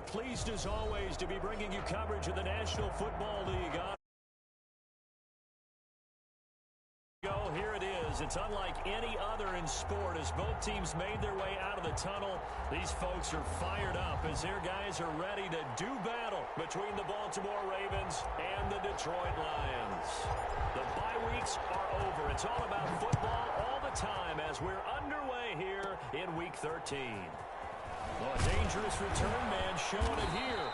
are pleased as always to be bringing you coverage of the National Football League. Here it is. It's unlike any other in sport as both teams made their way out of the tunnel. These folks are fired up as their guys are ready to do battle between the Baltimore Ravens and the Detroit Lions. The bye weeks are over. It's all about football all the time as we're underway here in Week 13. Well, a dangerous return man showing it here.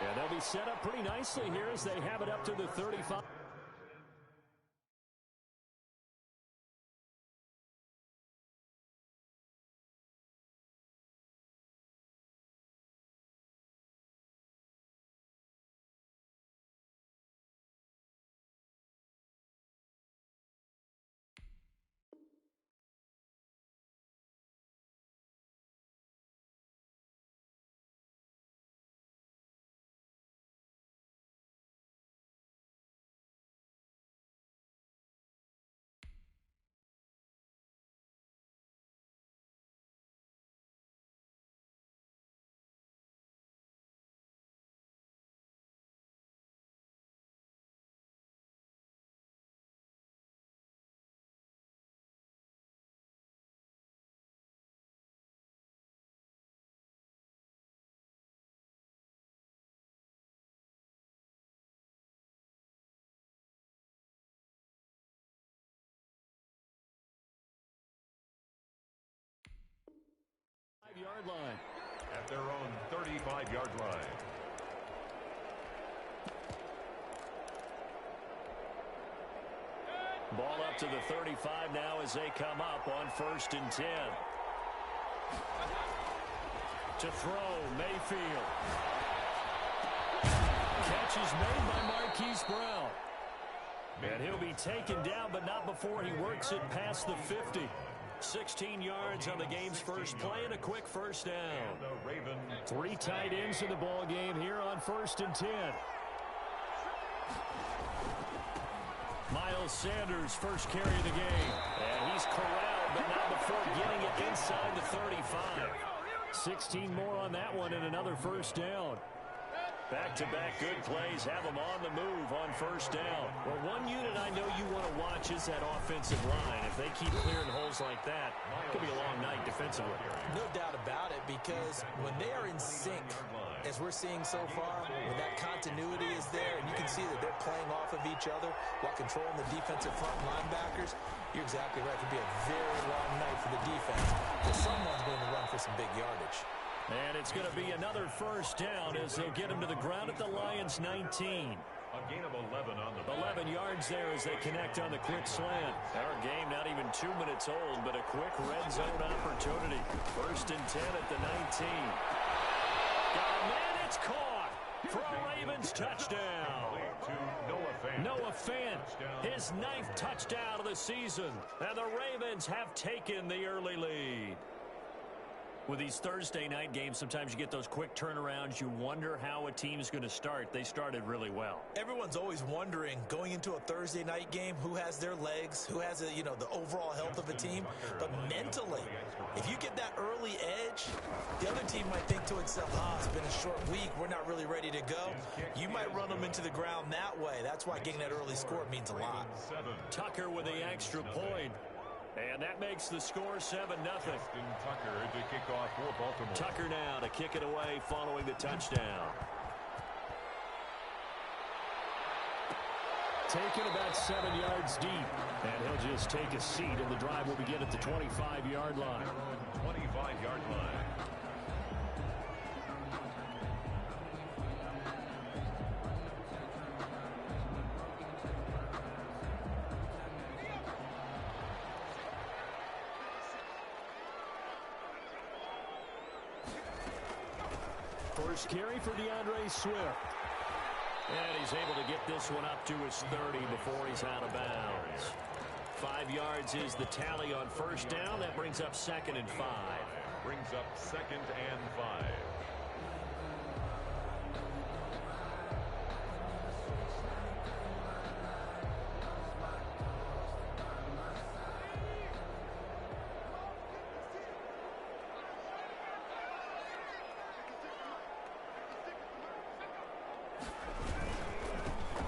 And they'll be set up pretty nicely here as they have it up to the 35. Yard line. At their own 35-yard line. Ball up to the 35 now as they come up on 1st and 10. To throw, Mayfield. Catch is made by Marquise Brown. And he'll be taken down, but not before he works it past the 50. 16 yards on the game's first play and a quick first down. 3 tight ends in the ball game here on 1st and 10. Miles Sanders first carry of the game. And he's corralled, but not before getting it inside the 35. 16 more on that one and another first down. Back-to-back good plays have them on the move on 1st down. Well, one unit I know you want to watch is that offensive line. If they keep clearing holes like that, it could be a long night defensively. No doubt about it, because when they are in sync, as we're seeing so far, when that continuity is there and you can see that they're playing off of each other while controlling the defensive front linebackers, you're exactly right. It could be a very long night for the defense, because someone's going to run for some big yardage. And it's going to be another first down as they'll get him to the ground at the Lions' 19. A gain of 11 on the 11 yards there as they connect on the quick slant. Our game not even 2 minutes old, but a quick red zone opportunity. 1st and 10 at the 19. Got a man, it's caught for a Ravens touchdown. Noah Fant, his 9th touchdown of the season. And the Ravens have taken the early lead. With these Thursday night games, sometimes you get those quick turnarounds. You wonder how a team's going to start. They started really well. Everyone's always wondering, going into a Thursday night game, who has their legs, who has, the overall health of a team. But mentally, if you get that early edge, the other team might think to itself, it's been a short week. We're not really ready to go. You might run them into the ground that way. That's why getting that early score means a lot. Tucker with the extra point. And that makes the score 7-0. Tucker to kick off for Baltimore. Tucker now to kick it away following the touchdown. Taken about 7 yards deep. And he'll just take a seat, and the drive will begin at the 25-yard line. 25-yard line. First carry for DeAndre Swift. And he's able to get this one up to his 30 before he's out of bounds. 5 yards is the tally on first down. That brings up 2nd and 5. Brings up 2nd and 5.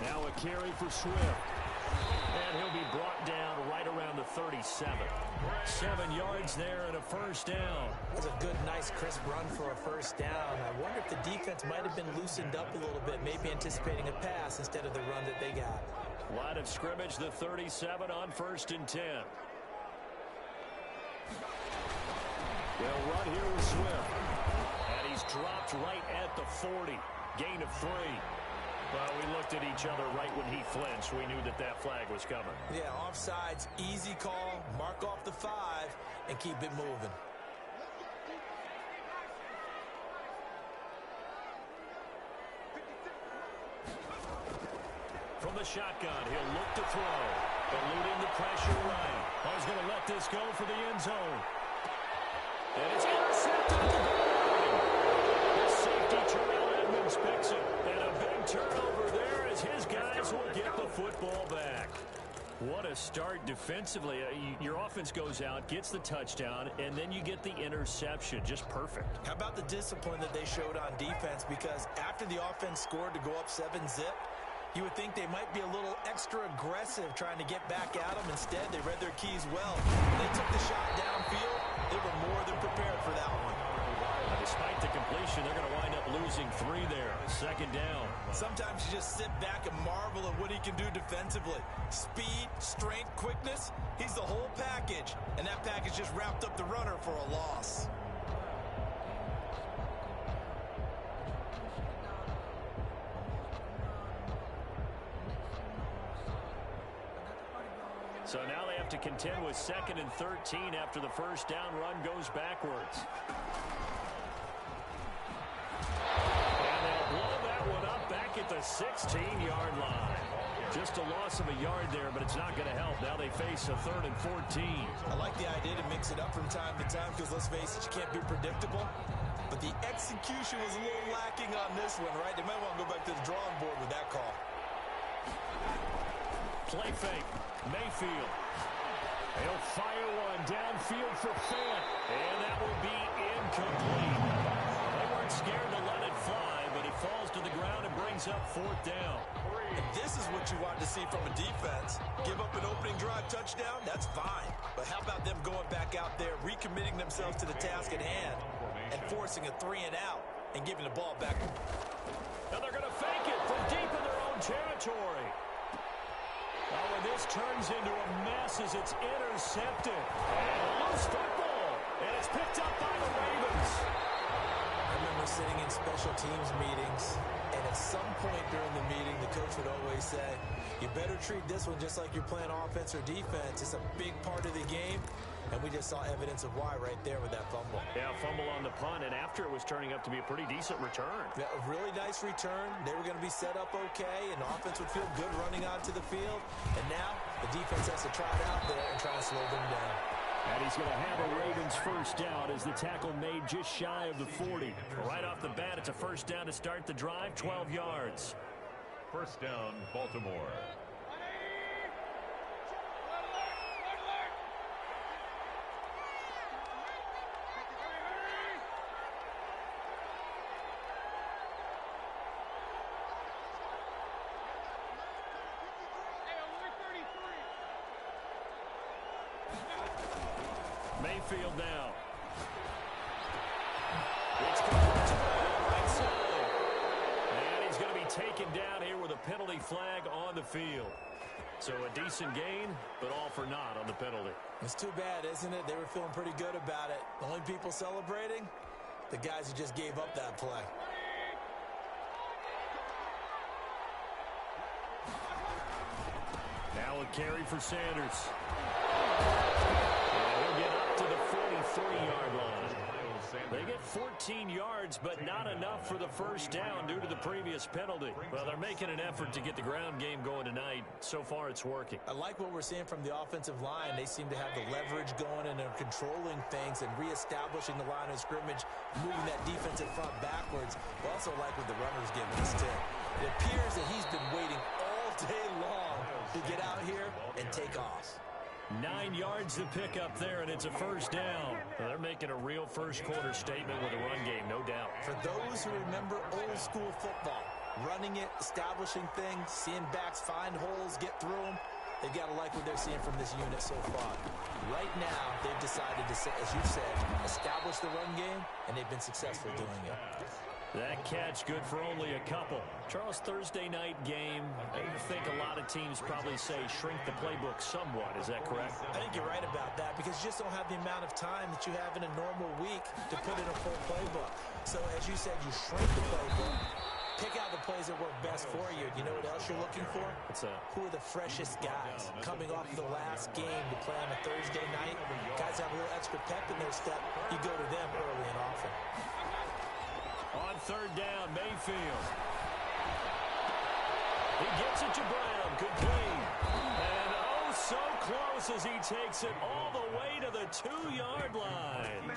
Now a carry for Swift. And he'll be brought down right around the 37. 7 yards there and a first down. That's a good, nice, crisp run for a first down. I wonder if the defense might have been loosened up a little bit, maybe anticipating a pass instead of the run that they got. Line of scrimmage, the 37 on 1st and 10. They'll run here with Swift. And he's dropped right at the 40. Gain of 3. Well, we looked at each other right when he flinched. We knew that that flag was coming. Yeah, offsides, easy call, mark off the 5, and keep it moving. From the shotgun, he'll look to throw. Eluding the pressure right. I was going to let this go for the end zone. And it's intercepted at the goal line. The safety, Terrell Edmonds, picks it. And a big turnover there as his guys will get the football back. What a start defensively. Your offense goes out, gets the touchdown, and then you get the interception. Just perfect. How about the discipline that they showed on defense? Because after the offense scored to go up 7-zip, you would think they might be a little extra aggressive trying to get back at them. Instead, they read their keys well. When they took the shot downfield, they were more than prepared for that one. Despite the completion, they're going to wind up losing 3 there. 2nd down. Sometimes you just sit back and marvel at what he can do defensively. Speed, strength, quickness, he's the whole package. And that package just wrapped up the runner for a loss. So now they have to contend with 2nd and 13 after the first down run goes backwards. And they'll blow that one up back at the 16-yard line. Just a loss of a yard there, but it's not going to help. Now they face a 3rd and 14. I like the idea to mix it up from time to time because, let's face it, you can't be predictable. But the execution was a little lacking on this one, right? They might want to go back to the drawing board with that call. Play fake. Mayfield. He'll fire one downfield for Fant. And that will be incomplete. They weren't scared to let it fly, but it falls to the ground and brings up 4th down. And this is what you want to see from a defense. Give up an opening drive touchdown, that's fine. But how about them going back out there, recommitting themselves to the task at hand, and forcing a 3 and out, and giving the ball back. Now they're going to fake it from deep in their own territory. Oh, and this turns into a mess as it's intercepted. And a loose football. And it's picked up by the Ravens. I remember sitting in special teams meetings, and at some point during the meeting, the coach would always say, you better treat this one just like you're playing offense or defense. It's a big part of the game. And we just saw evidence of why right there with that fumble. Yeah, fumble on the punt, and after it was turning up to be a pretty decent return. Yeah, a really nice return. They were going to be set up okay, and the offense would feel good running onto the field. And now the defense has to try it out there and try to slow them down. And he's going to have a Ravens first down as the tackle made just shy of the 40. Right off the bat, it's a first down to start the drive, 12 yards. First down, Baltimore. Mayfield now. It's going to right side. And he's going to be taken down here with a penalty flag on the field. So a decent gain, but all for naught on the penalty. It's too bad, isn't it? They were feeling pretty good about it. The only people celebrating, the guys who just gave up that play. Now a carry for Sanders. He'll get up to the 43-yard line. They get 14 yards, but not enough for the first down due to the previous penalty. Well, they're making an effort to get the ground game going tonight. So far, it's working. I like what we're seeing from the offensive line. They seem to have the leverage going, and they're controlling things and reestablishing the line of scrimmage, moving that defensive front backwards. We also like what the runner's giving us, too. It appears that he's been waiting all day long to get out here and take off. 9 yards to pick up there, and it's a first down. Well, they're making a real first-quarter statement with a run game, no doubt. For those who remember old-school football, running it, establishing things, seeing backs find holes, get through them. They've got to like what they're seeing from this unit so far. Right now, they've decided to, as you said, establish the run game, and they've been successful doing it. That catch good for only a couple. Charles, Thursday night game, I think a lot of teams probably say shrink the playbook somewhat. Is that correct? I think you're right about that because you just don't have the amount of time that you have in a normal week to put in a full playbook. So as you said, you shrink the playbook, pick out the plays that work best for you. You know what else you're looking for? What's that? Who are the freshest guys coming off the last game to play on a Thursday night? Guys have a little extra pep in their step. You go to them early and often. On third down, Mayfield. He gets it to Brown. Good gain. And oh, so close as he takes it all the way to the 2-yard line.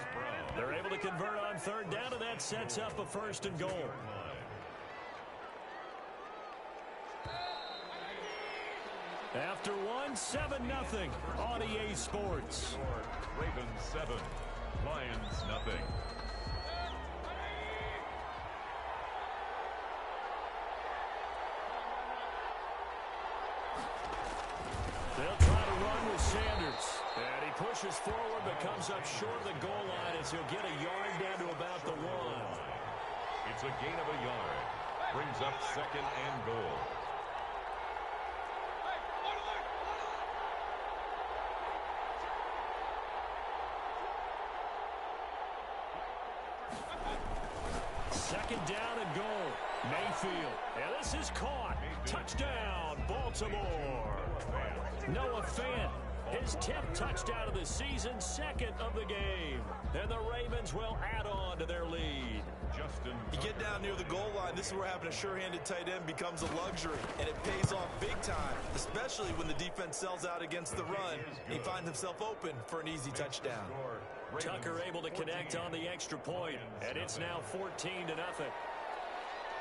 They're able to convert on third down, and that sets up a 1st and goal. After one, 7-0 on EA Sports. Ravens 7, Lions nothing. They'll try to run with Sanders. And he pushes forward but comes up short of the goal line as he'll get a yard down to about the 1. It's a gain of a yard. Brings up 2nd and goal. Second down and goal. Mayfield. And this is caught. Touchdown, Baltimore. Noah Fant, his 10th touchdown of the season, 2nd of the game. And the Ravens will add on to their lead. You get down near the goal line, this is where having a sure-handed tight end becomes a luxury, and it pays off big time, especially when the defense sells out against the run. He finds himself open for an easy touchdown. Tucker able to connect on the extra point, and it's now 14-0.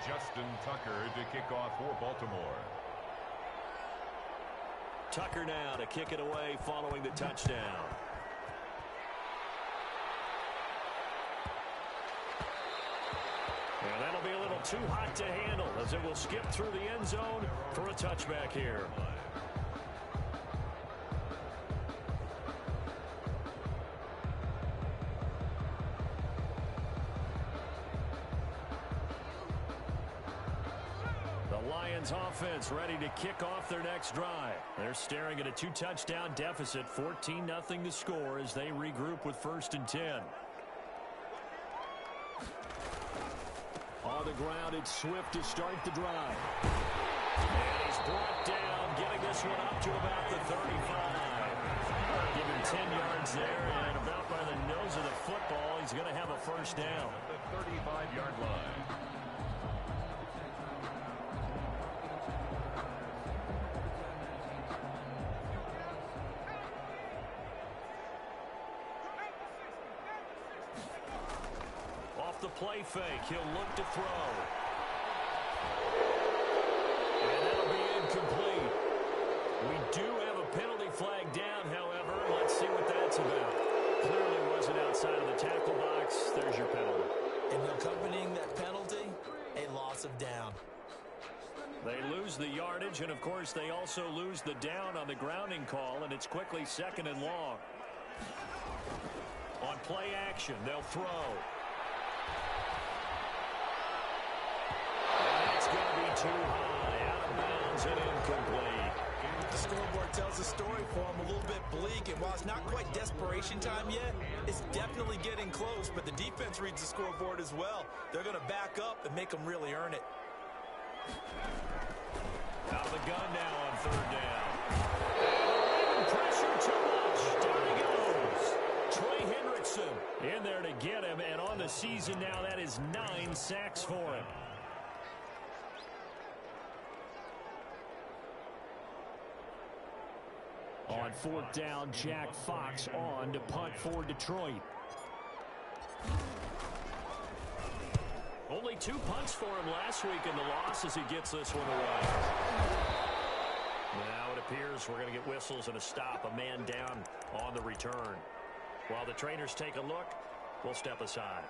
Justin Tucker to kick off for Baltimore. Tucker now to kick it away following the touchdown. And that'll be a little too hot to handle as it will skip through the end zone for a touchback here. Lions offense ready to kick off their next drive. They're staring at a 2-touchdown deficit, 14-0 to score as they regroup with 1st and 10. On the ground, it's Swift to start the drive. And he's brought down, getting this one up to about the 35. Given 10 yards there and about by the nose of the football, he's going to have a 1st down. At the 35-yard line. The play fake. He'll look to throw. And that'll be incomplete. We do have a penalty flag down, however. Let's see what that's about. Clearly wasn't outside of the tackle box. There's your penalty. And accompanying that penalty, a loss of down. They lose the yardage, and of course they also lose the down on the grounding call, and it's quickly 2nd and long. On play action, they'll throw. Too high, out of bounds and incomplete. The scoreboard tells the story for him, a little bit bleak, and while it's not quite desperation time yet, it's definitely getting close, but the defense reads the scoreboard as well. They're going to back up and make them really earn it. Out of the gun now on 3rd down. Pressure too much. Down he goes. Trey Hendrickson in there to get him, and on the season now, that is 9 sacks for him. On 4th down, Jack Fox on to punt for Detroit. Only 2 punts for him last week in the loss as he gets this one away. Now it appears we're going to get whistles and a stop, a man down on the return. While the trainers take a look, we'll step aside.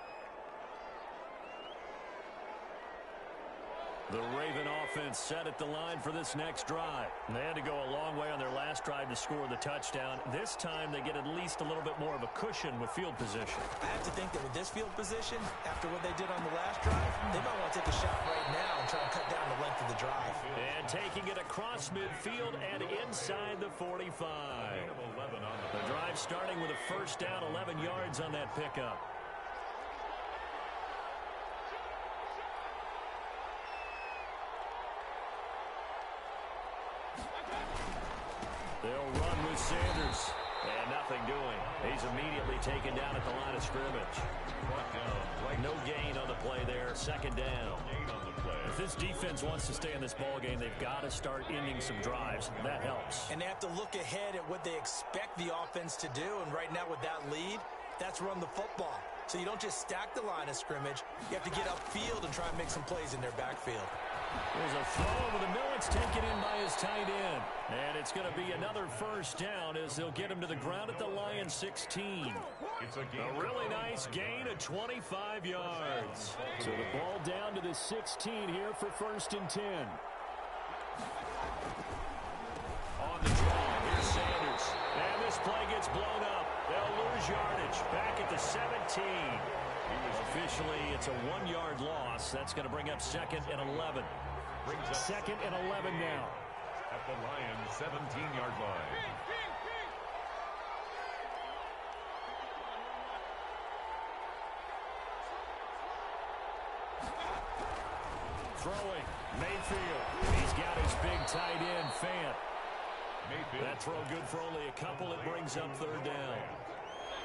The Raven offense set at the line for this next drive. And they had to go a long way on their last drive to score the touchdown. This time they get at least a little bit more of a cushion with field position. I have to think that with this field position, after what they did on the last drive, they might want to take a shot right now and try and cut down the length of the drive. And taking it across midfield and inside the 45. The drive starting with a first down, 11 yards on that pickup. They'll run with Sanders. And nothing doing. He's immediately taken down at the line of scrimmage. No gain on the play there. Second down. If this defense wants to stay in this ball game, they've got to start ending some drives. That helps. And they have to look ahead at what they expect the offense to do. And right now with that lead, that's run the football. So you don't just stack the line of scrimmage. You have to get upfield and try and make some plays in their backfield. There's a throw over the middle. It's taken in by his tight end. And it's going to be another first down as they'll get him to the ground at the Lions 16. It's a really nice gain of 25 yards. So the ball down to the 16 here for first and 10. On the draw, here's Sanders. And this play gets blown up. They'll lose yardage. Back at the 17. Officially, it's a 1-yard loss. That's going to bring up second and 11. Second and 11 now. At the Lions' 17-yard line. Throwing, Mayfield. He's got his big tight end, Fant. That throw good for only a couple. It brings up third down.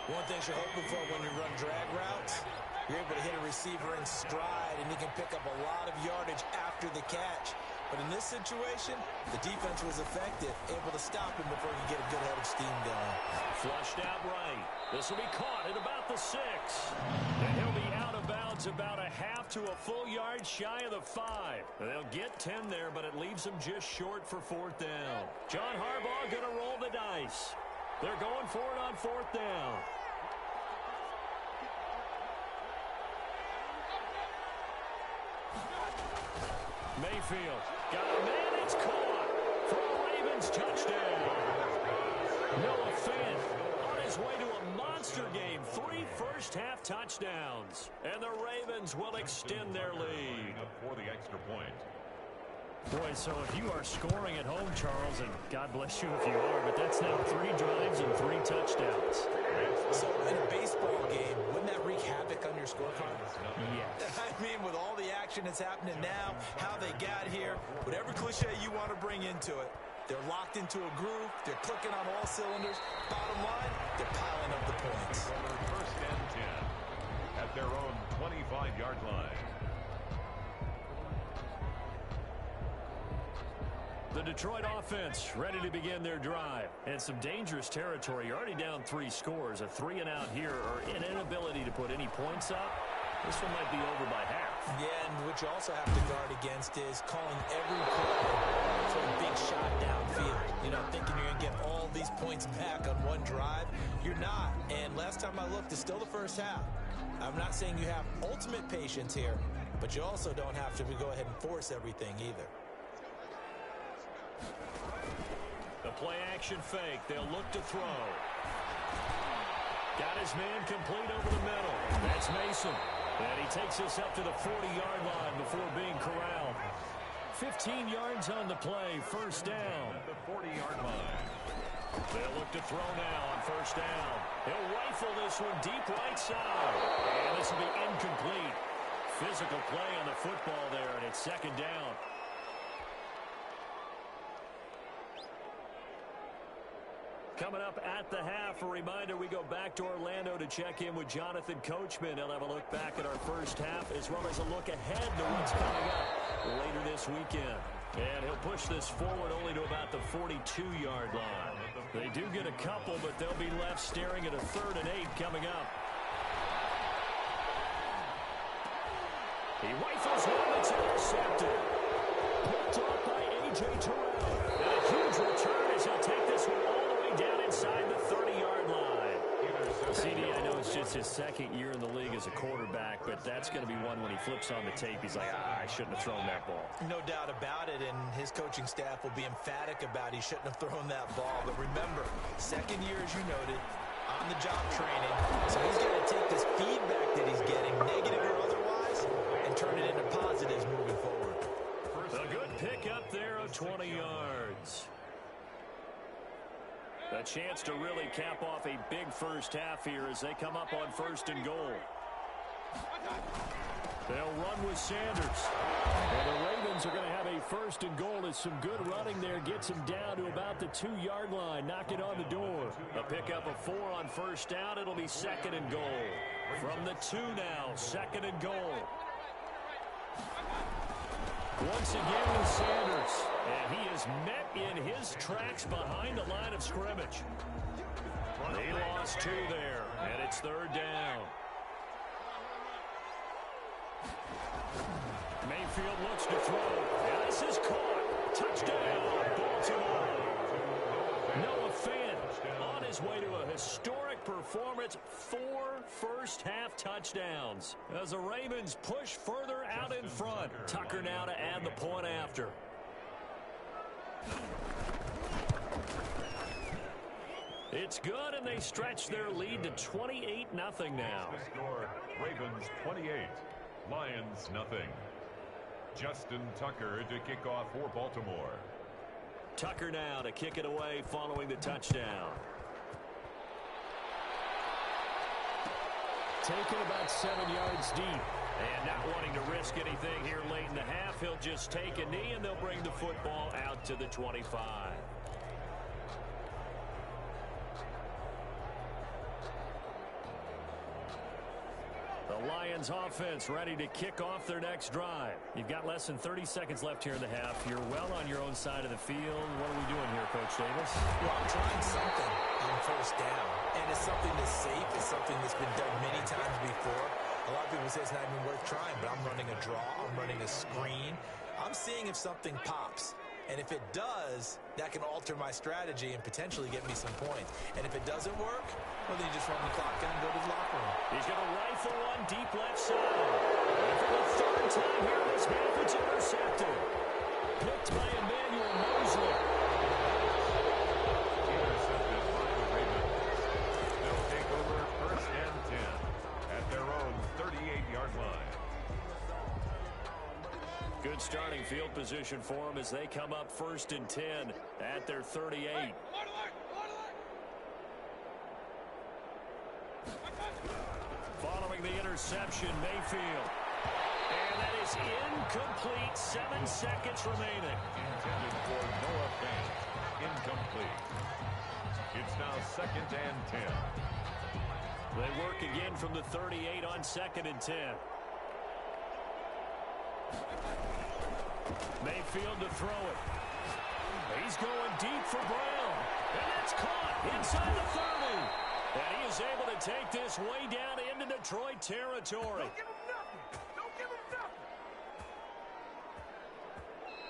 One thing you're hoping for when you run drag routes, you're able to hit a receiver in stride, and he can pick up a lot of yardage after the catch. But in this situation, the defense was effective, able to stop him before he could get a good head of steam going. Flushed out right. This will be caught at about the 6. And he'll be out of bounds about a half to a full yard shy of the 5. They'll get 10 there, but it leaves them just short for fourth down. John Harbaugh going to roll the dice. They're going for it on fourth down. Mayfield got a man. It's caught for a Ravens touchdown. Noah Fant on his way to a monster game. 3 first-half touchdowns. And the Ravens will extend their lead. For the extra point. Boy, so if you are scoring at home, Charles, and God bless you if you are, but that's now 3 drives and 3 touchdowns. So in a baseball game, wouldn't that wreak havoc on your scorecard? Yes. I mean, with all the action that's happening now, how they got here, whatever cliche you want to bring into it, they're locked into a groove, they're clicking on all cylinders. Bottom line, they're piling up the points. First and 10 at their own 25-yard line. The Detroit offense ready to begin their drive. And some dangerous territory. You're already down 3 scores. A 3-and-out here or an inability to put any points up. This one might be over by half. Yeah, and what you also have to guard against is calling every play for a big shot downfield. You know, thinking you're going to get all these points back on one drive. You're not. And last time I looked, it's still the first half. I'm not saying you have ultimate patience here, but you also don't have to go ahead and force everything either. The play-action fake. They'll look to throw. Got his man complete over the middle. That's Mason. And he takes us up to the 40-yard line before being corralled. 15 yards on the play. First down. At the 40-yard line. They'll look to throw now on first down. He'll rifle this one deep right side. And this will be incomplete. Physical play on the football there, and it's second down. Coming up at the half, a reminder, we go back to Orlando to check in with Jonathan Coachman. He'll have a look back at our first half as well as a look ahead to what's coming up later this weekend. And he'll push this forward only to about the 42-yard line. They do get a couple, but they'll be left staring at a 3rd and 8 coming up. He rifles one that's intercepted. Picked off by A.J. Terrell. And a huge return as he'll take this one all the way down inside the 30-yard line. CD, I know it's just his his second year in the league as a quarterback, but that's going to be one when he flips on the tape. He's like, I shouldn't have thrown that ball. No doubt about it, and his coaching staff will be emphatic about he shouldn't have thrown that ball. But remember, second year, as you noted, on-the-job training. So he's going to take this feedback that he's getting, negative or otherwise, and turn it into positives moving forward. A good pick up there of 20 yards. A chance to really cap off a big first half here as they come up on 1st and goal. They'll run with Sanders. And the Ravens are going to have a 1st and goal as some good running there gets him down to about the 2-yard line. Knock it on the door. A pickup of 4 on 1st down. It'll be 2nd and goal. From the 2 now, 2nd and goal. Once again with Sanders. And he is met in his tracks behind the line of scrimmage. He lost 2 there, and it's 3rd down. Mayfield looks to throw. And this is caught. Touchdown, Baltimore. Noah Fant on his way to a historic performance. 4 first-half touchdowns as the Ravens push further out in front. Tucker now to add the point after. It's good, and they stretch their lead to 28-0 now. Score, Ravens 28, Lions nothing. Justin Tucker to kick off for Baltimore. Tucker now to kick it away following the touchdown. Taken about 7 yards deep. And not wanting to risk anything here late in the half, he'll just take a knee, and they'll bring the football out to the 25. The Lions offense ready to kick off their next drive. You've got less than 30 seconds left here in the half. You're well on your own side of the field. What are we doing here, Coach Davis? Well, I'm trying something on 1st down. And it's something that's safe. It's something that's been done many times before. A lot of people say it's not even worth trying, but I'm running a draw. I'm running a screen. I'm seeing if something pops. And if it does, that can alter my strategy and potentially get me some points. And if it doesn't work, well, then you just run the clock down and go to the locker room. He's going to rifle one deep left side. And for the 3rd time here in this half, it's intercepted. Picked by Emmanuel Mosley. Intercepted by the Ravens. They'll take over 1st and 10 at their own 38-yard line. Good starting field position for them as they come up 1st and 10 at their 38. Following the interception, Mayfield. And that is incomplete. 7 seconds remaining. Intended for Noah Fant. Incomplete. It's now 2nd and 10. They work again from the 38 on 2nd and 10. Mayfield to throw it. He's going deep for Brown. And that's caught inside the 30. And he is able to take this way down into Detroit territory. Don't give him nothing. Don't give him nothing.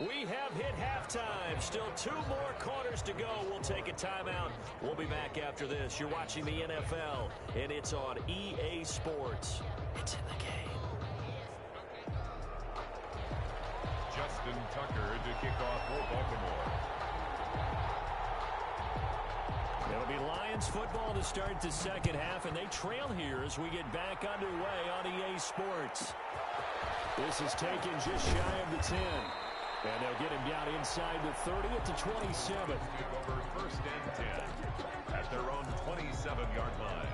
We have hit halftime. Still 2 more quarters to go. We'll take a timeout. We'll be back after this. You're watching the NFL, and it's on EA Sports. It's in the game. Justin Tucker to kick off for Baltimore. It'll be Lions football to start the 2nd half, and they trail here as we get back underway on EA Sports. This is taken just shy of the 10. And they'll get him down inside the 30 at the 27. Take over 1st and 10 at their own 27-yard line.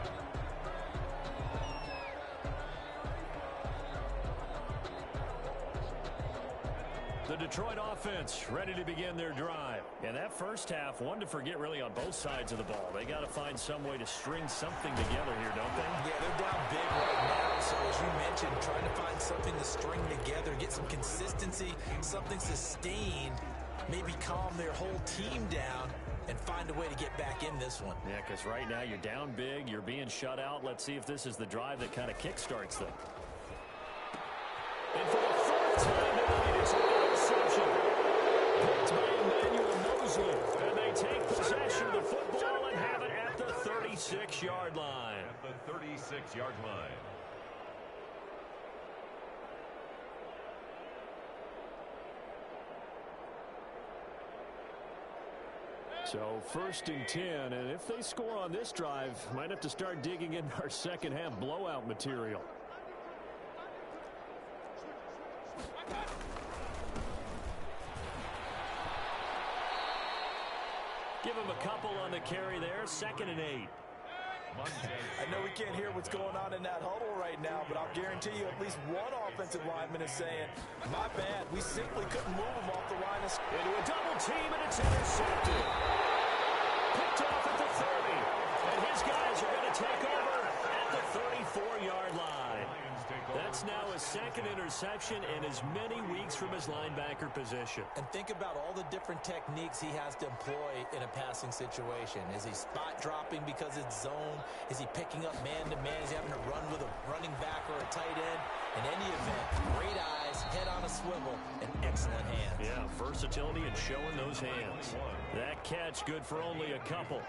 The Detroit offense ready to begin their drive. And that first half, one to forget really on both sides of the ball. They got to find some way to string something together here, don't they? Yeah, they're down big right now. So as you mentioned, trying to find something to string together, get some consistency, something sustained, maybe calm their whole team down and find a way to get back in this one. Yeah, because right now you're down big, you're being shut out. Let's see if this is the drive that kind of kickstarts them. And for the 4th time tonight, it's an interception. Picked by Emmanuel Mosley. And they take possession of the football and have it at the 36. 36-yard line. At the 36-yard line. So 1st and 10, and if they score on this drive, might have to start digging in our second half blowout material. Give him a couple on the carry there, 2nd and 8. I know we can't hear what's going on in that huddle right now, but I'll guarantee you at least one offensive lineman is saying, my bad, we simply couldn't move him off the line. Into a double team, and it's intercepted. Picked off at the 30. And his guys are going to take over at the 34-yard line. That's now his 2nd interception and as many weeks from his linebacker position. And think about all the different techniques he has to employ in a passing situation. Is he spot dropping because it's zone? Is he picking up man-to-man? Is he having to run with a running back or a tight end? In any event, great eyes, head on a swivel, and excellent hands. Yeah, versatility and showing those hands. That catch good for only a couple.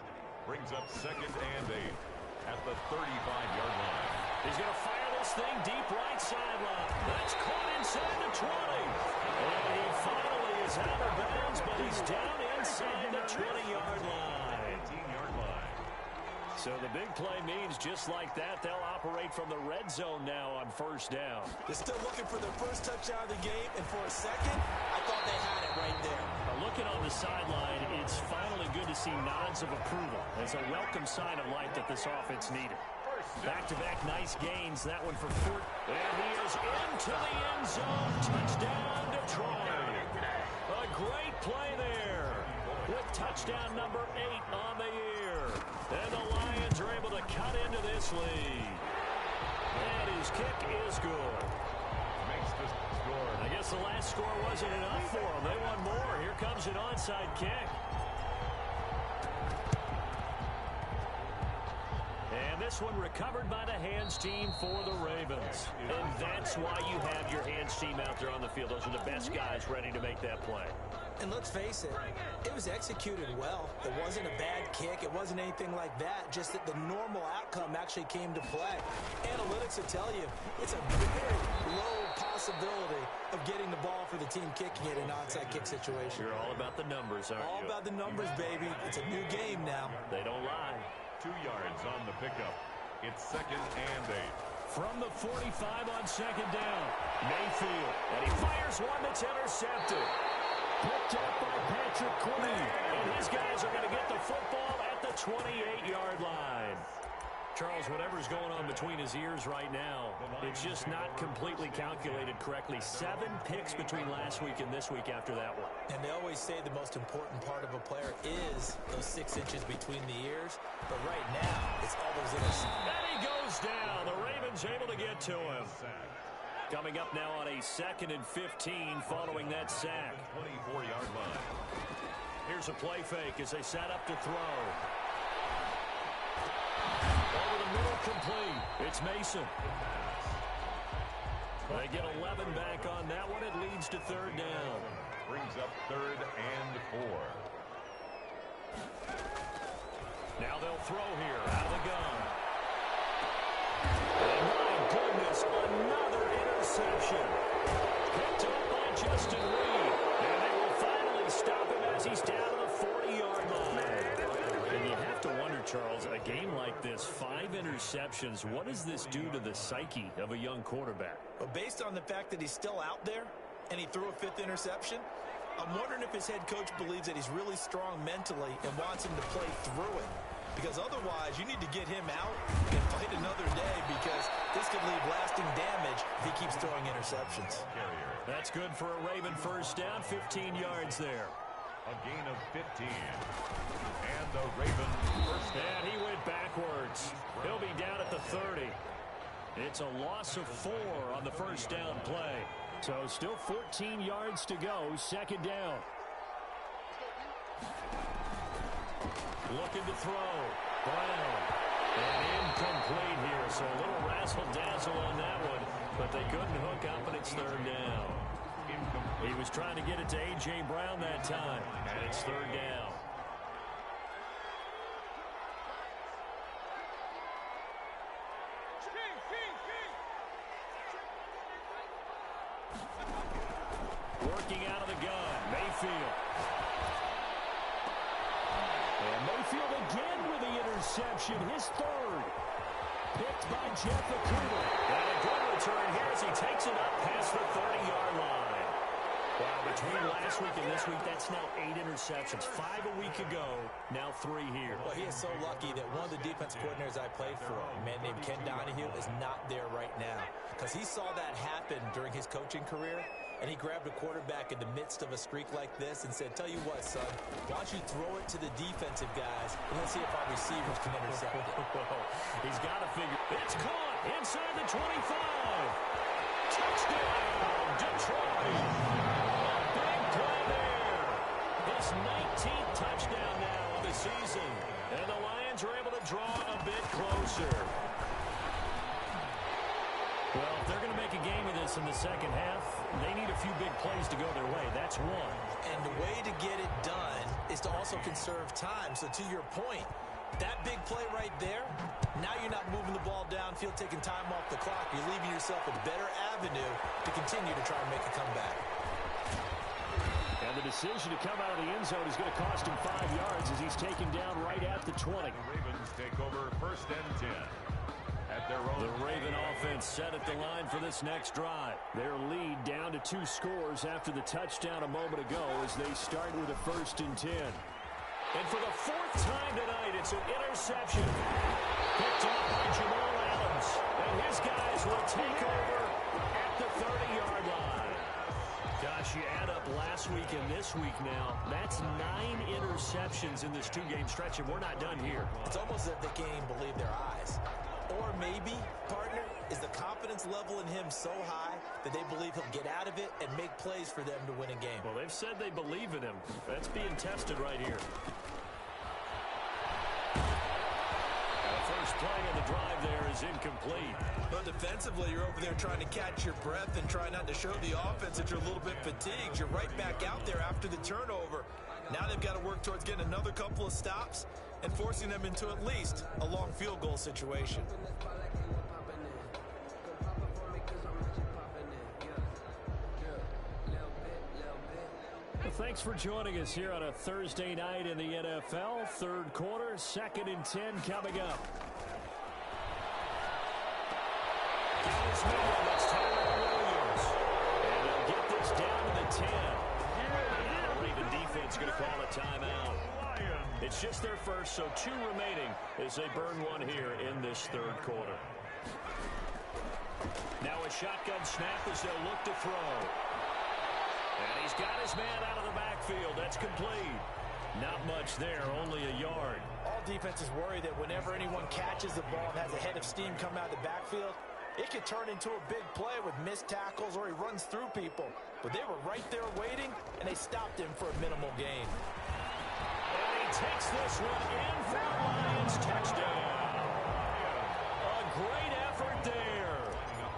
Brings up 2nd and 8 at the 35-yard line. He's going to fire this thing deep right sideline. That's caught inside the 20. And he finally is out of bounds, but he's down inside the 20-yard line. 18-yard line. So the big play means just like that, they'll operate from the red zone now on 1st down. They're still looking for their first touchdown of the game, and for a second, I thought they had it right there. Looking on the sideline, it's finally good to see nods of approval. It's a welcome sign of life that this offense needed. Back-to-back nice gains. That one for Fort. And he is into the end zone. Touchdown, Detroit. A great play there with touchdown number 8 on the year. And the Lions are able to cut into this lead. And his kick is good. Makes the score. I guess the last score wasn't enough for them. They want more. Here comes an onside kick. And this one recovered by the hands team for the Ravens. And that's why you have your hands team out there on the field. Those are the best guys ready to make that play. And let's face it, it was executed well. It wasn't a bad kick. It wasn't anything like that. Just that the normal outcome actually came to play. Analytics will tell you it's a very low possibility of getting the ball for the team kicking it in an onside kick situation. You're all about the numbers, aren't you? All about the numbers, baby. It's a new game now. They don't lie. 2 yards on the pickup. It's 2nd and 8. From the 45 on 2nd down, Mayfield. And he fires one that's intercepted. Picked up by Patrick Queen. And his guys are going to get the football at the 28-yard line. Charles, whatever's going on between his ears right now, it's just not completely calculated correctly. 7 picks between last week and this week after that one. And they always say the most important part of a player is those 6 inches between the ears. But right now, it's all those interceptions. And he goes down. The Ravens able to get to him. Coming up now on a 2nd and 15 following that sack. 24-yard line. Here's a play fake as they set up to throw. Over the middle, complete. It's Mason. They get 11 back on that one. It leads to 3rd down. Brings up 3rd and 4. Now they'll throw here out of the gun. And my goodness, another interception. Picked up by Justin Reed. And they will finally stop him as he's down to the 40-yard line. And you have to wonder, Charles, a game like this, 5 interceptions, what does this do to the psyche of a young quarterback? Well, based on the fact that he's still out there and he threw a 5th interception, I'm wondering if his head coach believes that he's really strong mentally and wants him to play through it. Because otherwise, you need to get him out and fight another day because this could leave lasting damage if he keeps throwing interceptions. That's good for a Raven 1st down, 15 yards there. A gain of 15. And the Ravens 1st down. And he went backwards. He'll be down at the 30. It's a loss of 4 on the 1st down play. So still 14 yards to go, 2nd down. Looking to throw. Brown. And incomplete here. So a little razzle-dazzle on that one. But they couldn't hook up, and it's 3rd down. He was trying to get it to A.J. Brown that time. And it's 3rd down. backfield. And Mayfield again with the interception, his third. Picked by Jeff Okuda. And a good return here as he takes it up past the 30-yard line. Well, between last week and this week, that's now 8 interceptions. 5 a week ago, now 3 here. Well, he is so lucky that one of the defense coordinators I played for, a man named Ken Donahue, is not there right now. Because he saw that happen during his coaching career, and he grabbed a quarterback in the midst of a streak like this and said, tell you what, son, why don't you throw it to the defensive guys, and let's see if our receivers can intercept it. He's got to figure. It's caught inside the 25. Touchdown, Detroit. Big play there. His 19th touchdown now of the season. And the Lions are able to draw a bit closer. Well, if they're going to make a game of this in the second half, they need a few big plays to go their way. That's one. And the way to get it done is to also conserve time. So to your point, that big play right there, now you're not moving the ball downfield, taking time off the clock. You're leaving yourself a better avenue to continue to try and make a comeback. And the decision to come out of the end zone is going to cost him 5 yards as he's taken down right at the 20. The Ravens take over 1st and 10. At their own. The Raven offense set at the line for this next drive. Their lead down to 2 scores after the touchdown a moment ago as they start with a 1st and 10. And for the 4th time tonight, it's an interception. Picked up by Jamal Adams. And his guys will take over at the 30-yard line. Gosh, you add up last week and this week now, that's 9 interceptions in this 2-game stretch, and we're not done here. It's almost as if they can't even believe their eyes. Or maybe, partner, is the confidence level in him so high that they believe he'll get out of it and make plays for them to win a game. Well, they've said they believe in him. That's being tested right here. And the first play of the drive there is incomplete. But defensively, you're over there trying to catch your breath and try not to show the offense that you're a little bit fatigued. You're right back out there after the turnover. Now they've got to work towards getting another couple of stops and forcing them into at least a long field goal situation. Well, thanks for joining us here on a Thursday night in the NFL. 3rd quarter, 2nd and 10 coming up. That's Tyrell Williams. And they'll get this down to the 10. Now the Raven defense going to call a timeout. It's just their first, so 2 remaining as they burn one here in this 3rd quarter. Now a shotgun snap as they'll look to throw. And he's got his man out of the backfield. That's complete. Not much there, only a yard. All defenses worry that whenever anyone catches the ball and has a head of steam come out of the backfield, it could turn into a big play with missed tackles or he runs through people. But they were right there waiting, and they stopped him for a minimal gain. And he takes this one in for a Lions touchdown. A great effort there.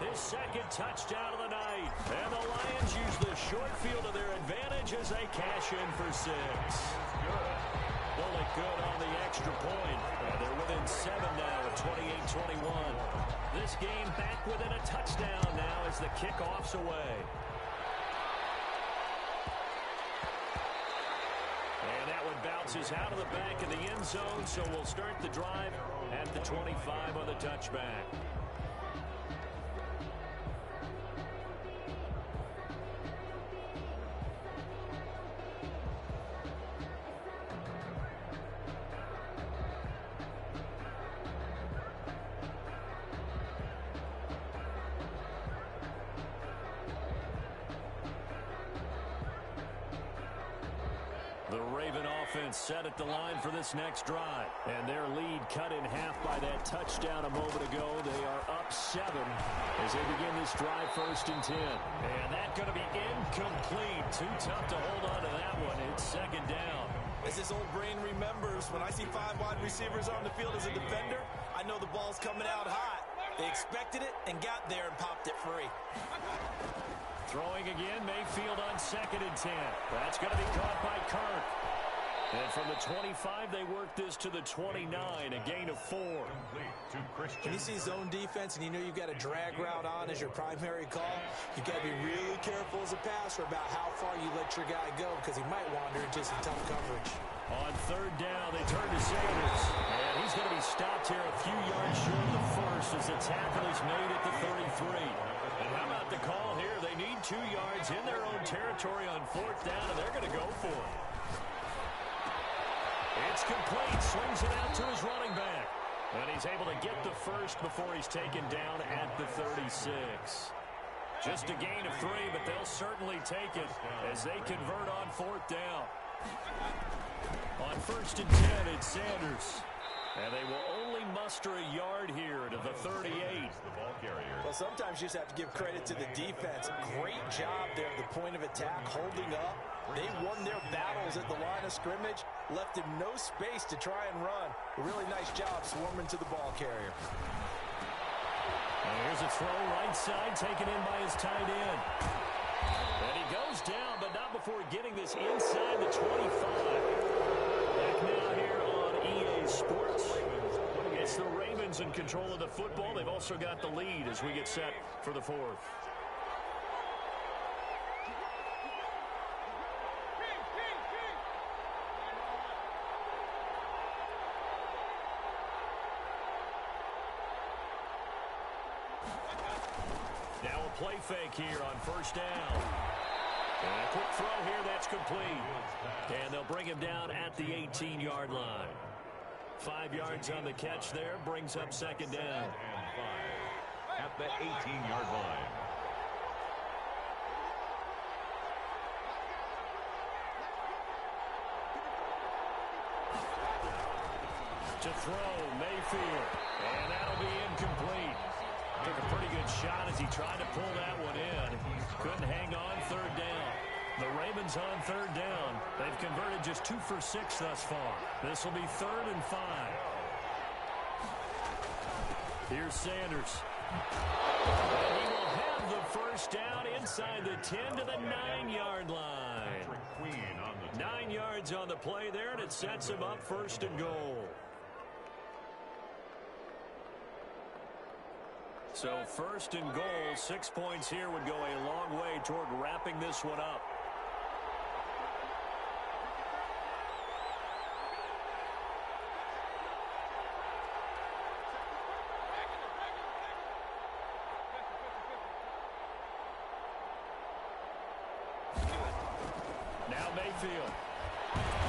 His 2nd touchdown of the night. And the Lions use the short field to their advantage as they cash in for 6. Bullet good on the extra point. And they're within 7 now at 28-21. This game back within a touchdown now as the kickoff's away. And that one bounces out of the back of the end zone, so we'll start the drive at the 25 on the touchback. The Raven offense set at the line for this next drive. And their lead cut in half by that touchdown a moment ago. They are up 7 as they begin this drive 1st and 10. And that's going to be incomplete. Too tough to hold on to that one. It's 2nd down. As this old brain remembers, when I see 5 wide receivers on the field as a defender, I know the ball's coming out hot. They expected it and got there and popped it free. Throwing again, Mayfield on 2nd and 10. That's going to be caught by Kirk. And from the 25, they work this to the 29, a gain of 4. When you see zone defense and you know you've got a drag route on as your primary call, you've got to be really careful as a passer about how far you let your guy go because he might wander into some tough coverage. On third down, they turn to Sanders. And he's going to be stopped here a few yards short of the first as the tackle is made at the 33. And how about the call here? They need 2 yards in their own territory on fourth down, and they're going to go for it. It's complete. Swings it out to his running back. And he's able to get the first before he's taken down at the 36. Just a gain of 3, but they'll certainly take it as they convert on fourth down. On first and 10, it's Sanders. And they will only muster a yard here to the 38. Well, sometimes you just have to give credit to the defense. Great job there at the point of attack, holding up. They won their battles at the line of scrimmage, left him no space to try and run. A really nice job swarming to the ball carrier. And here's a throw right side taken in by his tight end. And he goes down, but not before getting this inside the 25. Back now here on EA Sports. It's the Ravens in control of the football. They've also got the lead as we get set for the fourth. Now a play fake here on first down. And a quick throw here, that's complete. And they'll bring him down at the 18-yard line. 5 yards on the catch there, brings up second down. And 5 at the 18-yard line. To throw, Mayfield. And that'll be incomplete. Took a pretty good shot as he tried to pull that one in. Couldn't hang on third down. The Ravens on third down. They've converted just 2 for 6 thus far. This will be 3rd and 5. Here's Sanders. And he will have the first down inside the 10 to the 9-yard line. 9 yards on the play there, and it sets him up 1st and goal. So 1st and goal, 6 points here would go a long way toward wrapping this one up. Now Mayfield.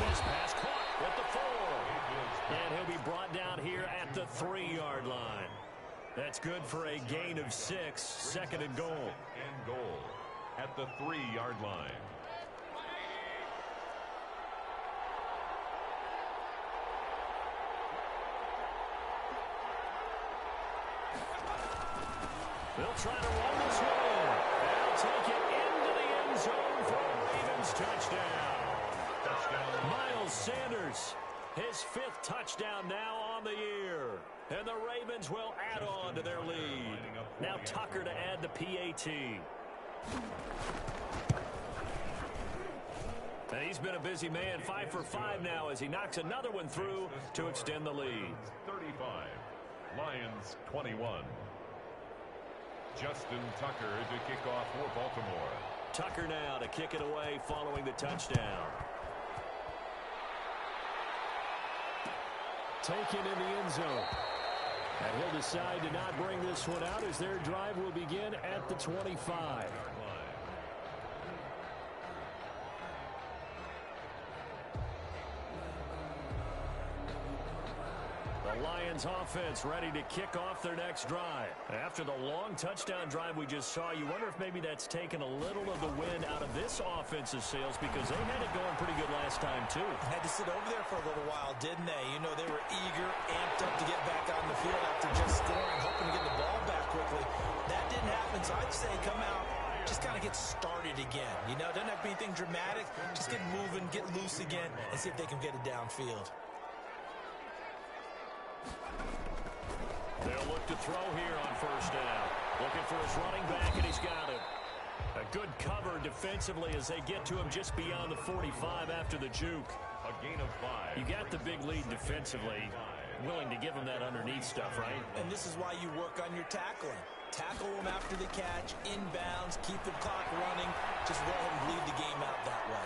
This pass caught with the 4. And he'll be brought down here at the 3-yard line. That's good for a gain of 6, 2nd and goal. And goal at the 3-yard line. They'll try to run this one in. They'll take it into the end zone for a Ravens touchdown. Miles Sanders, his 5th touchdown now on the year. And the Ravens will add on to their lead. Now Tucker to add the PAT. And he's been a busy man, 5 for 5 now as he knocks another one through to extend the lead. 35, Lions 21. Justin Tucker to kick off for Baltimore. Tucker now to kick it away following the touchdown. Taken in the end zone. And he'll decide to not bring this one out as their drive will begin at the 25. The Lions offense ready to kick off their next drive. After the long touchdown drive we just saw, you wonder if maybe that's taken a little of the wind out of this offensive sails because they had it going pretty good last time too. Had to sit over there for a little while, didn't they? You know, they were eager, amped up to get back on the field after just scoring, hoping to get the ball back quickly. That didn't happen, so I'd say come out, just kind of get started again. You know, doesn't have to be anything dramatic. Just get moving, get loose again, and see if they can get it downfield. They'll look to throw here on first down. Looking for his running back, and he's got it. A good cover defensively as they get to him just beyond the 45 after the juke. gain of 5. You got the big lead defensively. Willing to give them that underneath stuff, right? And this is why you work on your tackling. Tackle them after the catch, inbounds, keep the clock running. Just go ahead and bleed the game out that way.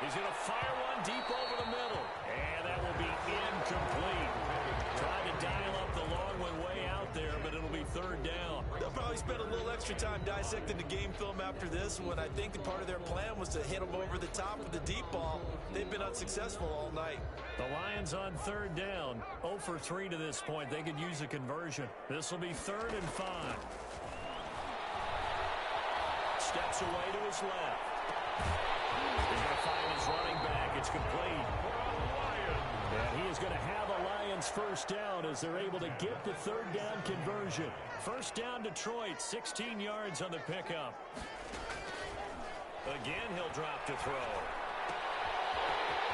He's going to fire one deep over the middle. And that will be incomplete. Tried to dial up the long one way out there, but it'll be third down. They'll probably spend a little extra time dissecting the game film after this one. I think part of their plan was to hit them over the top with the deep ball. They've been unsuccessful all night. The Lions on third down. 0 for 3 to this point. They could use a conversion. This will be 3rd and 5. Steps away to his left. He's going to find his running back. It's complete. And he is going to have a Lions first down as they're able to get the third down conversion. First down Detroit, 16 yards on the pickup. Again, he'll drop to throw.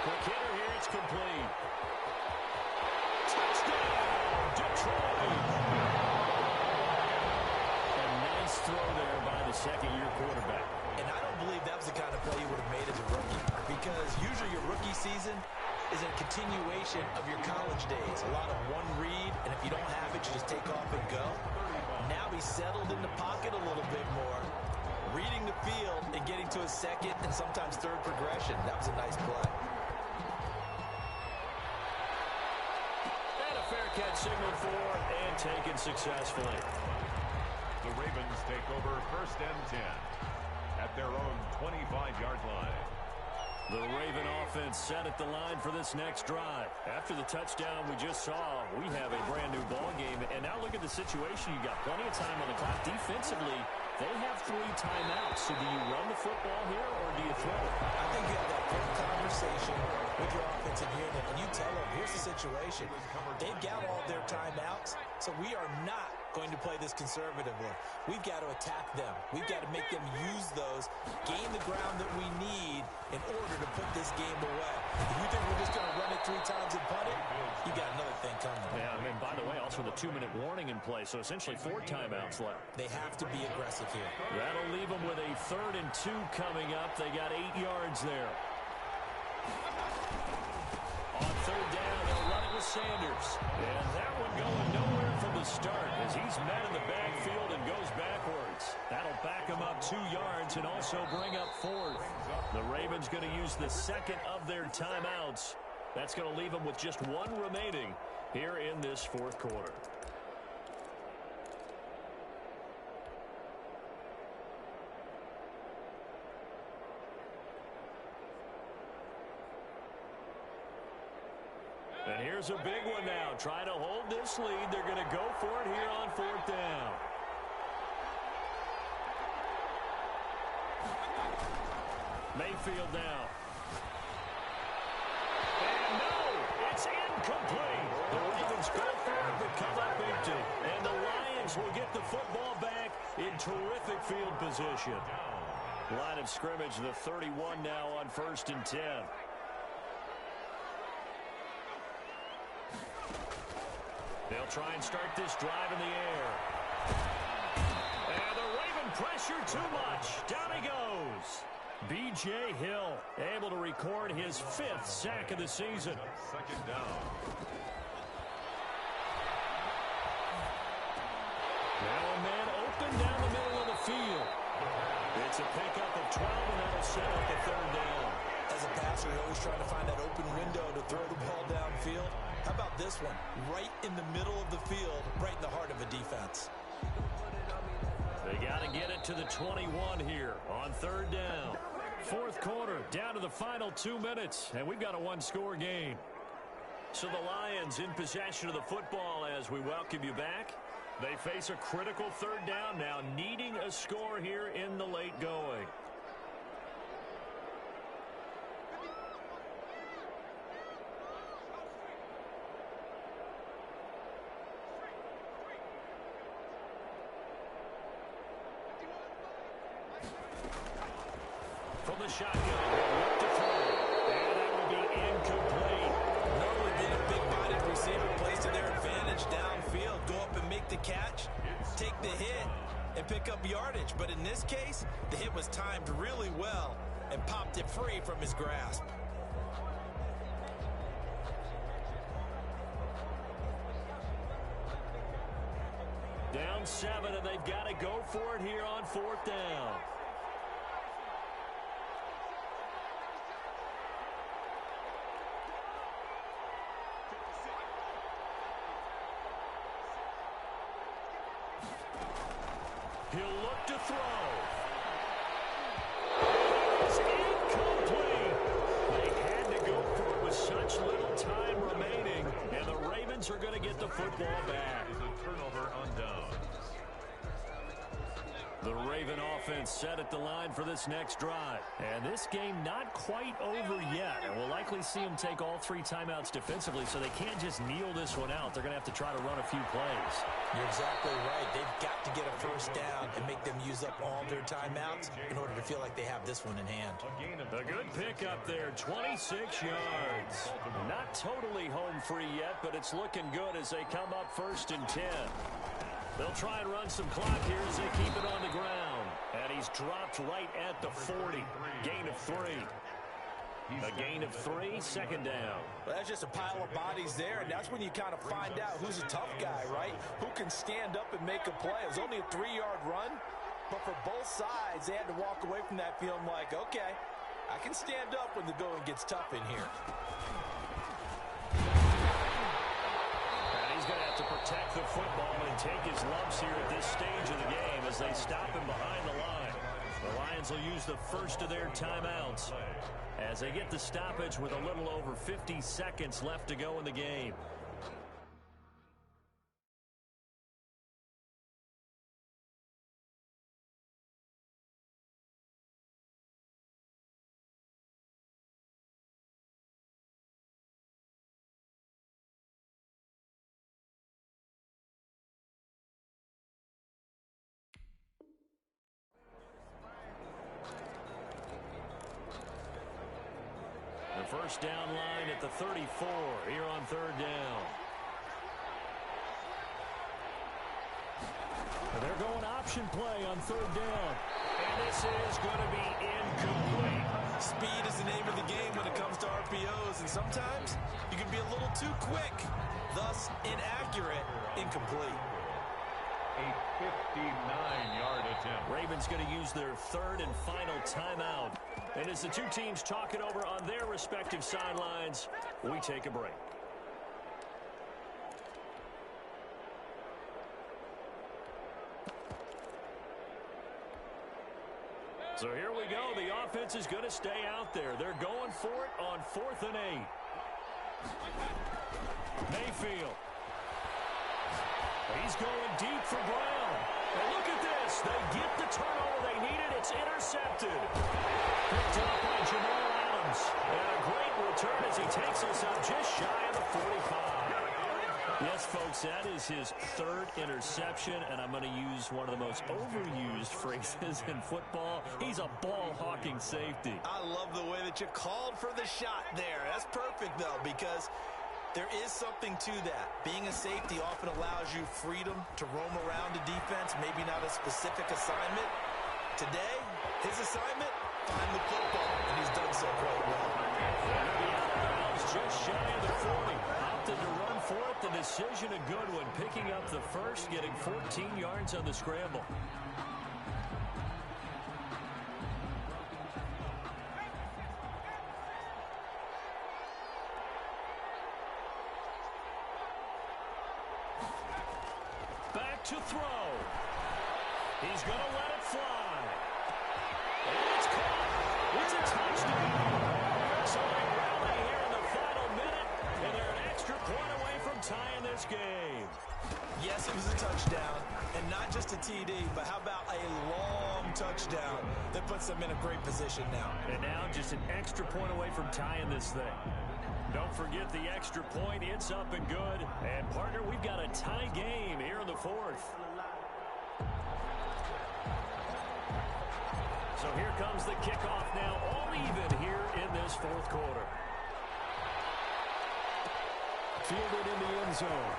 Quick hitter here, it's complete. Touchdown, Detroit! A nice throw there by the second-year quarterback. And I don't believe that was the kind of play you would have made as a rookie, because usually your rookie season is a continuation of your college days. A lot of one read, and if you don't have it, you just take off and go. Now he's settled in the pocket a little bit more, reading the field and getting to his second and sometimes third progression. That was a nice play. And a fair catch signaled for and taken successfully. The Ravens take over 1st and 10 at their own 25-yard line. The Raven offense set at the line for this next drive. After the touchdown we just saw, we have a brand-new ball game. And now look at the situation. You got plenty of time on the clock. Defensively, they have 3 timeouts. So do you run the football here or do you throw it? I think you have that full conversation with your offensive unit, and you tell them, here's the situation. They've got all their timeouts, so we are not going to play this conservatively. We've got to attack them. We've got to make them use those, gain the ground that we need in order to put this game away. If you think we're just going to run it 3 times and punt it, you got another thing coming. Yeah, and by the way, also the 2-minute warning in play, so essentially 4 timeouts left. They have to be aggressive here. That'll leave them with a 3rd and 2 coming up. They got 8 yards there. On third down, they'll run it with Sanders. And that one going nowhere from the start as he's met in the backfield and goes backwards. That'll back him up 2 yards and also bring up 4th. The Ravens going to use the 2nd of their timeouts. That's going to leave them with just 1 remaining here in this 4th quarter. And here's a big one now. Trying to hold this lead. They're going to go for it here on 4th down. Mayfield now. And no, it's incomplete. The Ravens go for it but come up empty. And the Lions will get the football back in terrific field position. Line of scrimmage, the 31 now on 1st and 10. They'll try and start this drive in the air. And the Raven pressure too much. Down he goes. B.J. Hill able to record his 5th sack of the season. 2nd down. Now a man open down the middle of the field. It's a pickup of 12, and that'll set up the 3rd down. As a passer, you're always trying to find that open window to throw the ball downfield. How about this one? Right in the middle of the field, right in the heart of a defense. They got to get it to the 21 here on 3rd down. 4th quarter, down to the final 2 minutes, and we've got a 1-score game. So the Lions in possession of the football as we welcome you back. They face a critical 3rd down now, needing a score here in the late going. From the shotgun, look to throw. And that will be incomplete. Normally being a big-bodied receiver plays to their advantage downfield. Go up and make the catch, take the hit, and pick up yardage. But in this case, the hit was timed really well and popped it free from his grasp. and 7, and they've got to go for it here on 4th down. He'll look to throw. It's incomplete. They had to go for it with such little time remaining, and the Ravens are going to get the football back. Is a turnover on downs. The Raven offense set at the line for this next drive. And this game not quite over yet. And we'll likely see them take all 3 timeouts defensively, so they can't just kneel this one out. They're going to have to try to run a few plays. You're exactly right. They've got to get a first down and make them use up all their timeouts in order to feel like they have this one in hand. A good pick up there, 26 yards. Not totally home free yet, but it's looking good as they come up 1st and 10. They'll try and run some clock here as they keep it on the ground. And he's dropped right at the 40. Gain of 3. A gain of 3, 2nd down. Well, that's just a pile of bodies there, and that's when you kind of find out who's a tough guy, right? Who can stand up and make a play. It was only a 3-yard run, but for both sides, they had to walk away from that feeling like, okay, I can stand up when the going gets tough in here. He's going to have to protect the football and take his lumps here at this stage of the game as they stop him behind the line. The Lions will use the first of their timeouts as they get the stoppage with a little over 50 seconds left to go in the game. The first down line at the 34 here on 3rd down. And they're going option play on 3rd down. And this is going to be incomplete. Speed is the name of the game when it comes to RPOs, and sometimes you can be a little too quick, thus inaccurate, incomplete. A 59-yard attempt. Ravens going to use their 3rd and final timeout. And as the 2 teams talk it over on their respective sidelines, we take a break. So here we go. The offense is going to stay out there. They're going for it on 4th and 8. Mayfield. He's going deep for Brown. And look at this. They get the turnover they needed. It's intercepted. Picked up by Jamal Adams. And a great return as he takes us up just shy of the 45. Yes, folks, that is his 3rd interception, and I'm going to use one of the most overused phrases in football. He's a ball-hawking safety. I love the way that you called for the shot there. That's perfect, though, because there is something to that. Being a safety often allows you freedom to roam around the defense, maybe not a specific assignment. Today, his assignment, find the football, and he's done so quite well. Just shy of the 40. Opted to run for it. The decision a good one. Picking up the first, getting 14 yards on the scramble. Back to throw. He's going to let it fly. And it's caught. It's a touchdown. So they rally here in the final minute, and they're an extra point away from tying this game. Yes, it was a touchdown, and not just a TD, but how about a long touchdown that puts them in a great position now. And now just an extra point away from tying this thing. Don't forget the extra point. It's up and good. And, partner, we've got a tie game here in the 4th. So here comes the kickoff now, all even here in this 4th quarter. Fielded in the end zone.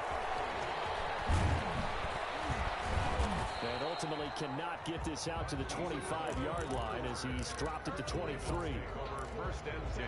And ultimately cannot get this out to the 25-yard line as he's dropped at the 23. Over 1st and 10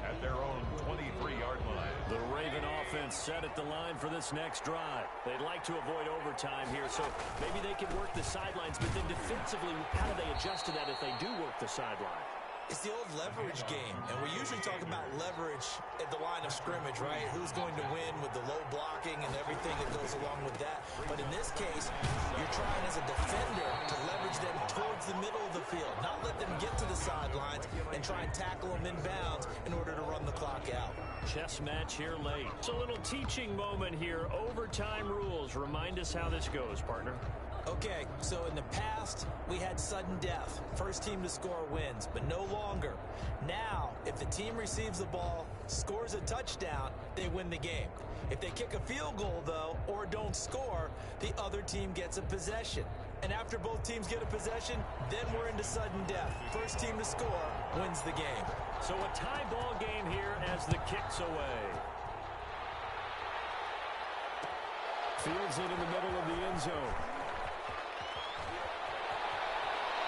at their own 23-yard line. The The Raven offense set at the line for this next drive. They'd like to avoid overtime here, so maybe they can work the sidelines, but then defensively, how do they adjust to that if they do work the sideline? It's the old leverage game, and we usually talk about leverage at the line of scrimmage, right? Who's going to win with the low blocking and everything that goes along with that. But in this case, you're trying as a defender to leverage them towards the middle of the field, not let them get to the sidelines and try and tackle them in bounds in order to run the clock out. Chess match here late. It's a little teaching moment here. Overtime rules. Remind us how this goes, partner. Okay, so in the past, we had sudden death. First team to score wins, but no longer. Now, if the team receives the ball, scores a touchdown, they win the game. If they kick a field goal, though, or don't score, the other team gets a possession. And after both teams get a possession, then we're into sudden death. First team to score wins the game. So a tie ball game here as the kick's away. Fields it in the middle of the end zone.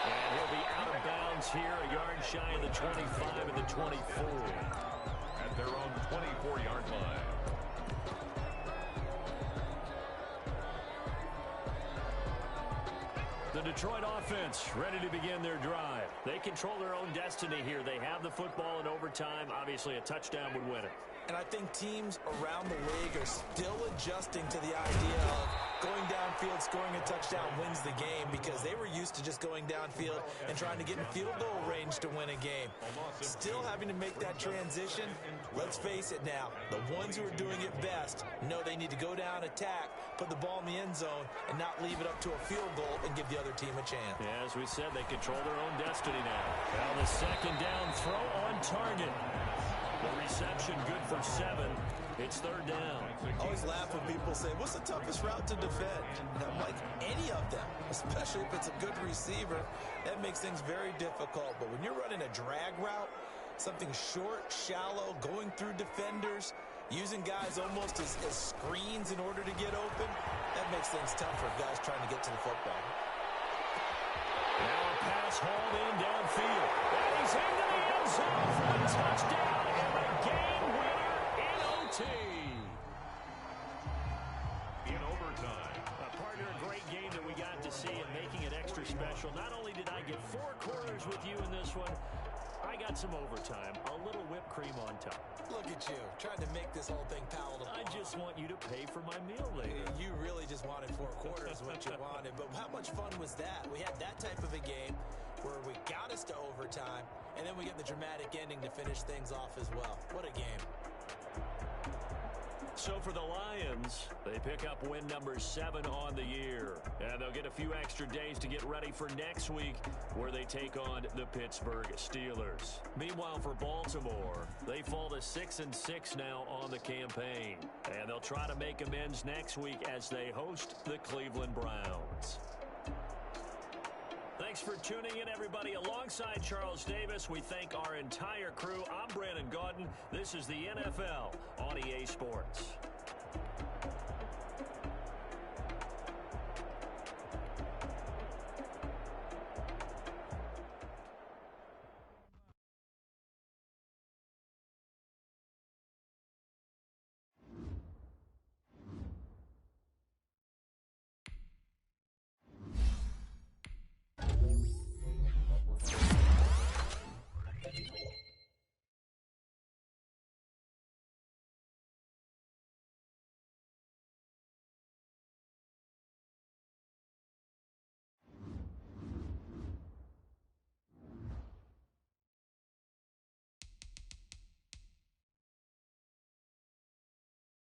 And he'll be out of bounds here, a yard shy of the 25 and the 24. At their own 24-yard line. The Detroit offense ready to begin their drive. They control their own destiny here. They have the football in overtime. Obviously, a touchdown would win it. And I think teams around the league are still adjusting to the idea of going downfield, scoring a touchdown wins the game, because they were used to just going downfield and trying to get in field goal range to win a game. Still having to make that transition. Let's face it now, the ones who are doing it best know they need to go down, attack, put the ball in the end zone, and not leave it up to a field goal and give the other team a chance. Yeah, as we said, they control their own destiny now. Now the second down throw on target. The reception good for 7. It's third down. I always laugh when people say, what's the toughest route to defend? And I'm like, any of them, especially if it's a good receiver. That makes things very difficult. But when you're running a drag route, something short, shallow, going through defenders, using guys almost as screens in order to get open, that makes things tough for guys trying to get to the football. Now a pass hauled in downfield. And he's into the end zone for a touchdown and a game winner in OT. In overtime. Partner, a great game that we got to see and making it extra special. Not only did I get 4 quarters with you in this one, I got some overtime, a little whipped cream on top. Look at you, trying to make this whole thing palatable. I just want you to pay for my meal later. You really just wanted 4 quarters, what you wanted. But how much fun was that? We had that type of a game where we got us to overtime, and then we get the dramatic ending to finish things off as well. What a game. So for the Lions, they pick up win number 7 on the year. And they'll get a few extra days to get ready for next week, where they take on the Pittsburgh Steelers. Meanwhile, for Baltimore, they fall to 6-6 now on the campaign. And they'll try to make amends next week as they host the Cleveland Browns. Thanks for tuning in, everybody. Alongside Charles Davis, we thank our entire crew. I'm Brandon Gaudin. This is the NFL on EA Sports.